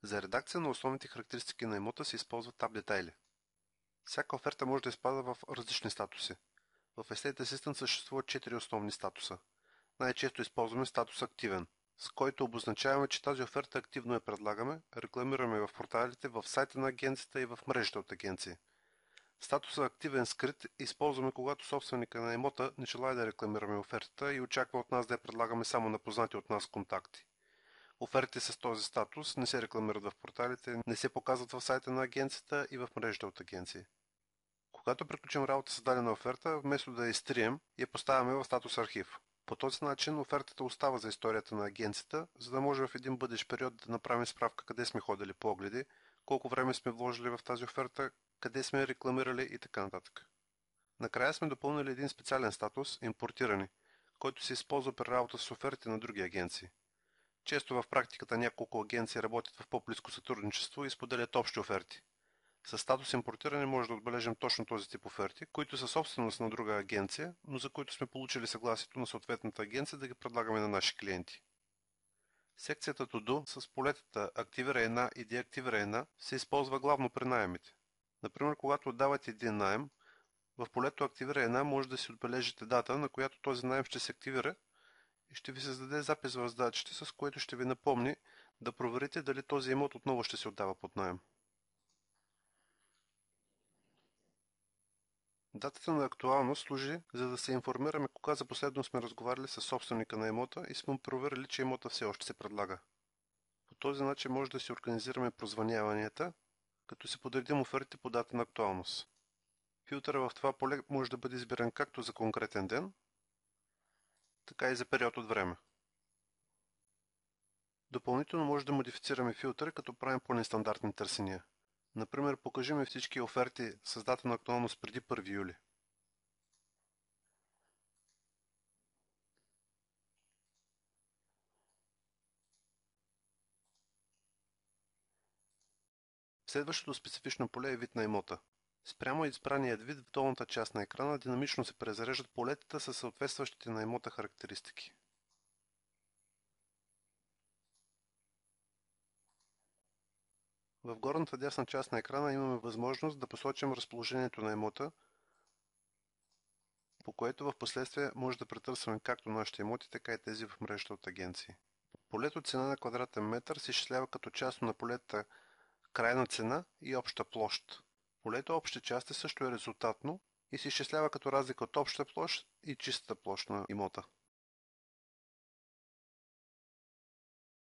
За редакция на основните характеристики на имота се използват таб детайли. Всяка оферта може да изпада в различни статуси. В Estate Assistant съществуват 4 основни статуса. Най-често използваме статус активен, с който обозначаваме, че тази оферта активно я предлагаме, рекламираме в порталите, в сайта на агенцията и в мрежата от агенции. Статуса активен скрит използваме, когато собственика на имота не желае да рекламираме офертата и очаква от нас да я предлагаме само на познати от нас контакти. Офертите с този статус не се рекламират в порталите, не се показват в сайта на агенцията и в мрежата от агенции. Когато приключим работа с дадена оферта, вместо да я изтрием, я поставяме в статус архив. По този начин офертата остава за историята на агенцията, за да може в един бъдещ период да направим справка къде сме ходили по огледи, колко време сме вложили в тази оферта, къде сме рекламирали и така нататък. Накрая сме допълнили един специален статус импортирани, който се използва при работа с оферти на други агенции. Често в практиката няколко агенции работят в по-близко сътрудничество и споделят общи оферти. С статус импортиране може да отбележим точно този тип оферти, които са собственост на друга агенция, но за които сме получили съгласието на съответната агенция да ги предлагаме на наши клиенти. Секцията To Do с полетата Активира една и Деактивира една се използва главно при наемите. Например, когато отдавате един наем, в полето Активира една може да си отбележите дата, на която този наем ще се активира и ще ви създаде запис в задачите, с което ще ви напомни да проверите дали този имот отново ще се отдава под наем. Датата на актуалност служи, за да се информираме кога за последно сме разговаряли с собственика на имота и сме проверили, че имота все още се предлага. По този начин може да си организираме прозвъняванията, като си подредим офертите по дата на актуалност. Филтъра в това поле може да бъде избиран както за конкретен ден, така и за период от време. Допълнително може да модифицираме филтъра, като правим по-нестандартни търсения. Например, покажи ми всички оферти с дата на актуалност преди 1 юли. Следващото специфично поле е вид на имота. Спрямо избраният вид в долната част на екрана динамично се презареждат полетата със съответстващите на имота характеристики. В горната дясна част на екрана имаме възможност да посочим разположението на имота, по което в последствие може да претърсваме както нашите имоти, така и тези в мрежата от агенции. Полето цена на квадратен метър се изчислява като част на полета крайна цена и обща площ. Полето общи части също е резултатно и се изчислява като разлика от общата площ и чистата площ на имота.